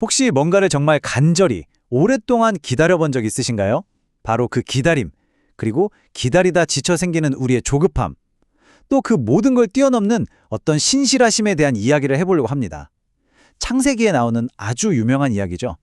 혹시 뭔가를 정말 간절히 오랫동안 기다려본 적 있으신가요? 바로 그 기다림, 그리고 기다리다 지쳐 생기는 우리의 조급함, 또 그 모든 걸 뛰어넘는 어떤 신실하심에 대한 이야기를 해보려고 합니다. 창세기에 나오는 아주 유명한 이야기죠.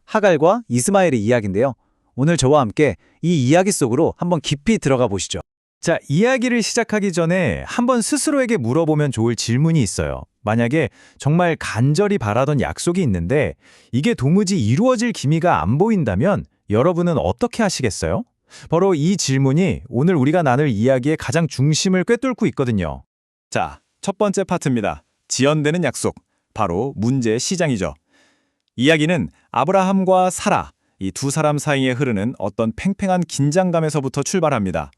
하갈과 이스마엘의 이야기인데요. 오늘 저와 함께 이 이야기 속으로 한번 깊이 들어가 보시죠. 자, 이야기를 시작하기 전에 한번 스스로에게 물어보면 좋을 질문이 있어요. 만약에 정말 간절히 바라던 약속이 있는데 이게 도무지 이루어질 기미가 안 보인다면 여러분은 어떻게 하시겠어요? 바로 이 질문이 오늘 우리가 나눌 이야기의 가장 중심을 꿰뚫고 있거든요. 자, 첫 번째 파트입니다. 지연되는 약속, 바로 문제의 시장이죠. 이야기는 아브라함과 사라, 이 두 사람 사이에 흐르는 어떤 팽팽한 긴장감에서부터 출발합니다.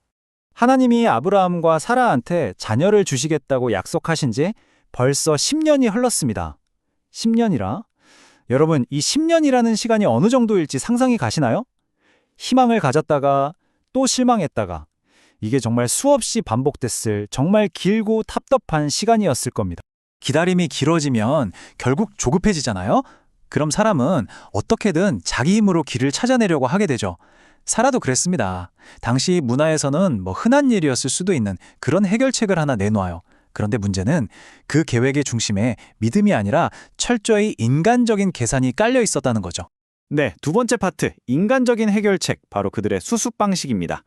하나님이 아브라함과 사라한테 자녀를 주시겠다고 약속하신 지 벌써 10년이 흘렀습니다. 10년이라? 여러분, 이 10년이라는 시간이 어느 정도일지 상상이 가시나요? 희망을 가졌다가 또 실망했다가 이게 정말 수없이 반복됐을 정말 길고 답답한 시간이었을 겁니다. 기다림이 길어지면 결국 조급해지잖아요? 그럼 사람은 어떻게든 자기 힘으로 길을 찾아내려고 하게 되죠. 사라도 그랬습니다. 당시 문화에서는 흔한 일이었을 수도 있는 그런 해결책을 하나 내놓아요. 그런데 문제는 그 계획의 중심에 믿음이 아니라 철저히 인간적인 계산이 깔려 있었다는 거죠. 네, 두 번째 파트, 인간적인 해결책, 바로 그들의 수습 방식입니다.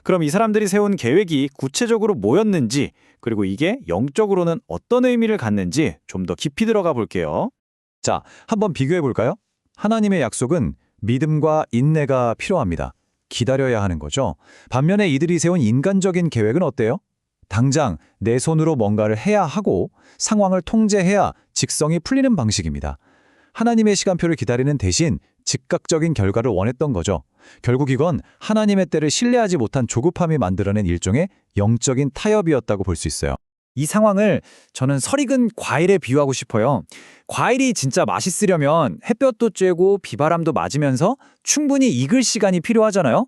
그럼 이 사람들이 세운 계획이 구체적으로 뭐였는지, 그리고 이게 영적으로는 어떤 의미를 갖는지 좀 더 깊이 들어가 볼게요. 자, 한번 비교해 볼까요? 하나님의 약속은 믿음과 인내가 필요합니다. 기다려야 하는 거죠. 반면에 이들이 세운 인간적인 계획은 어때요? 당장 내 손으로 뭔가를 해야 하고 상황을 통제해야 직성이 풀리는 방식입니다. 하나님의 시간표를 기다리는 대신 즉각적인 결과를 원했던 거죠. 결국 이건 하나님의 때를 신뢰하지 못한 조급함이 만들어낸 일종의 영적인 타협이었다고 볼 수 있어요. 이 상황을 저는 설익은 과일에 비유하고 싶어요. 과일이 진짜 맛있으려면 햇볕도 쬐고 비바람도 맞으면서 충분히 익을 시간이 필요하잖아요.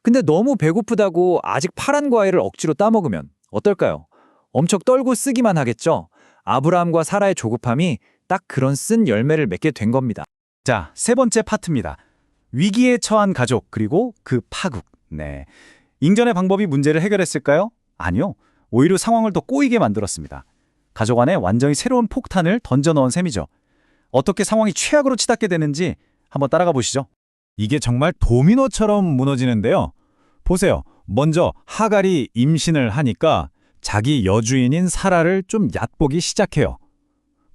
근데 너무 배고프다고 아직 파란 과일을 억지로 따먹으면 어떨까요? 엄청 떨고 쓰기만 하겠죠. 아브라함과 사라의 조급함이 딱 그런 쓴 열매를 맺게 된 겁니다. 자, 세 번째 파트입니다. 위기에 처한 가족, 그리고 그 파국. 네. 인간의 방법이 문제를 해결했을까요? 아니요. 오히려 상황을 더 꼬이게 만들었습니다. 가족 안에 완전히 새로운 폭탄을 던져넣은 셈이죠. 어떻게 상황이 최악으로 치닫게 되는지 한번 따라가 보시죠. 이게 정말 도미노처럼 무너지는데요. 보세요. 먼저 하갈이 임신을 하니까 자기 여주인인 사라를 좀 얕보기 시작해요.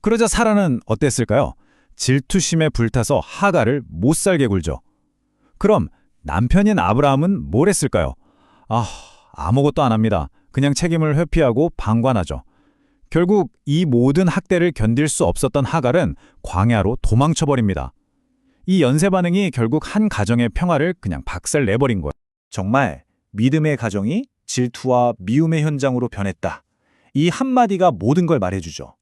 그러자 사라는 어땠을까요? 질투심에 불타서 하갈을 못살게 굴죠. 그럼 남편인 아브라함은 뭘 했을까요? 아무것도 안 합니다. 그냥 책임을 회피하고 방관하죠. 결국 이 모든 학대를 견딜 수 없었던 하갈은 광야로 도망쳐버립니다. 이 연쇄 반응이 결국 한 가정의 평화를 그냥 박살내버린 거예요. 정말 믿음의 가정이 질투와 미움의 현장으로 변했다. 이 한마디가 모든 걸 말해주죠.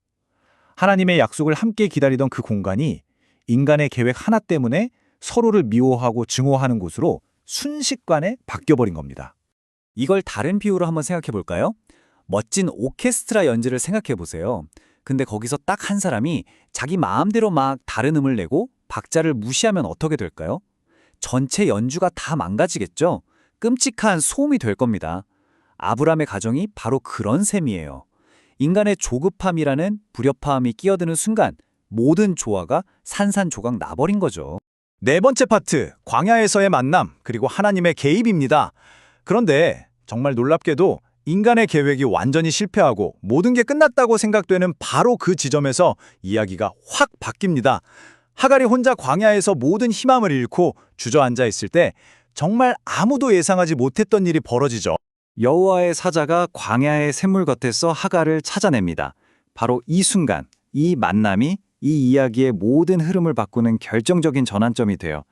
하나님의 약속을 함께 기다리던 그 공간이 인간의 계획 하나 때문에 서로를 미워하고 증오하는 곳으로 순식간에 바뀌어버린 겁니다. 이걸 다른 비유로 한번 생각해 볼까요? 멋진 오케스트라 연주를 생각해 보세요. 근데 거기서 딱 한 사람이 자기 마음대로 막 다른 음을 내고 박자를 무시하면 어떻게 될까요? 전체 연주가 다 망가지겠죠? 끔찍한 소음이 될 겁니다. 아브라함의 가정이 바로 그런 셈이에요. 인간의 조급함이라는 불협화음이 끼어드는 순간 모든 조화가 산산조각 나버린 거죠. 네 번째 파트, 광야에서의 만남, 그리고 하나님의 개입입니다. 그런데 정말 놀랍게도 인간의 계획이 완전히 실패하고 모든 게 끝났다고 생각되는 바로 그 지점에서 이야기가 확 바뀝니다. 하갈이 혼자 광야에서 모든 희망을 잃고 주저앉아 있을 때 정말 아무도 예상하지 못했던 일이 벌어지죠. 여호와의 사자가 광야의 샘물 곁에서 하갈을 찾아냅니다. 바로 이 순간, 이 만남이 이 이야기의 모든 흐름을 바꾸는 결정적인 전환점이 돼요.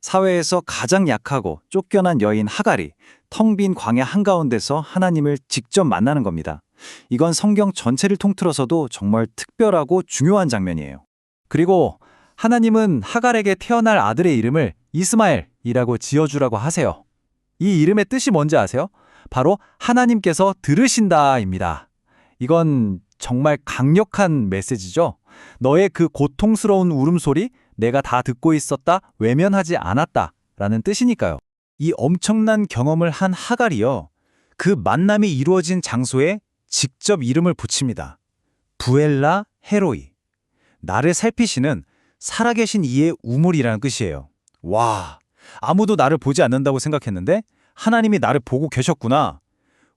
사회에서 가장 약하고 쫓겨난 여인 하갈이 텅 빈 광야 한가운데서 하나님을 직접 만나는 겁니다. 이건 성경 전체를 통틀어서도 정말 특별하고 중요한 장면이에요. 그리고 하나님은 하갈에게 태어날 아들의 이름을 이스마엘이라고 지어주라고 하세요. 이 이름의 뜻이 뭔지 아세요? 바로 하나님께서 들으신다입니다. 이건 정말 강력한 메시지죠. 너의 그 고통스러운 울음소리, 내가 다 듣고 있었다, 외면하지 않았다 라는 뜻이니까요. 이 엄청난 경험을 한 하갈이요. 그 만남이 이루어진 장소에 직접 이름을 붙입니다. 부엘라 헤로이. 나를 살피시는 살아계신 이의 우물이라는 뜻이에요. 와, 아무도 나를 보지 않는다고 생각했는데 하나님이 나를 보고 계셨구나.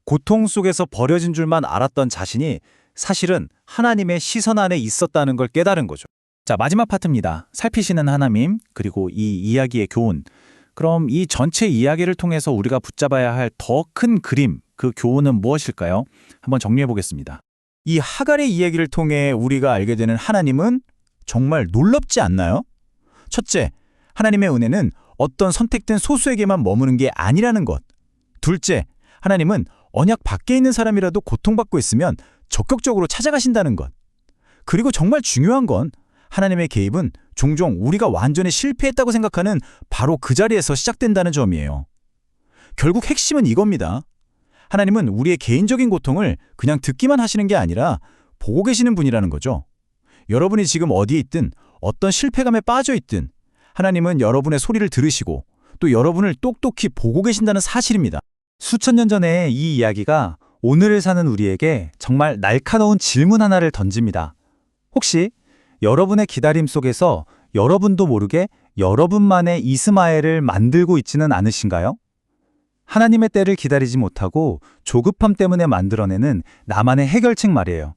고통 속에서 버려진 줄만 알았던 자신이 사실은 하나님의 시선 안에 있었다는 걸 깨달은 거죠. 자, 마지막 파트입니다. 살피시는 하나님, 그리고 이 이야기의 교훈. 그럼 이 전체 이야기를 통해서 우리가 붙잡아야 할 더 큰 그림, 그 교훈은 무엇일까요? 한번 정리해 보겠습니다. 이 하갈의 이야기를 통해 우리가 알게 되는 하나님은 정말 놀랍지 않나요? 첫째, 하나님의 은혜는 어떤 선택된 소수에게만 머무는 게 아니라는 것. 둘째, 하나님은 언약 밖에 있는 사람이라도 고통받고 있으면 적극적으로 찾아가신다는 것. 그리고 정말 중요한 건 하나님의 개입은 종종 우리가 완전히 실패했다고 생각하는 바로 그 자리에서 시작된다는 점이에요. 결국 핵심은 이겁니다. 하나님은 우리의 개인적인 고통을 그냥 듣기만 하시는 게 아니라 보고 계시는 분이라는 거죠. 여러분이 지금 어디에 있든 어떤 실패감에 빠져 있든 하나님은 여러분의 소리를 들으시고 또 여러분을 똑똑히 보고 계신다는 사실입니다. 수천 년 전에 이 이야기가 오늘을 사는 우리에게 정말 날카로운 질문 하나를 던집니다. 혹시 여러분의 기다림 속에서 여러분도 모르게 여러분만의 이스마엘을 만들고 있지는 않으신가요? 하나님의 때를 기다리지 못하고 조급함 때문에 만들어내는 나만의 해결책 말이에요.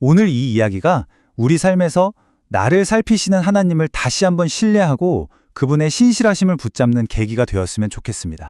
오늘 이 이야기가 우리 삶에서 나를 살피시는 하나님을 다시 한번 신뢰하고 그분의 신실하심을 붙잡는 계기가 되었으면 좋겠습니다.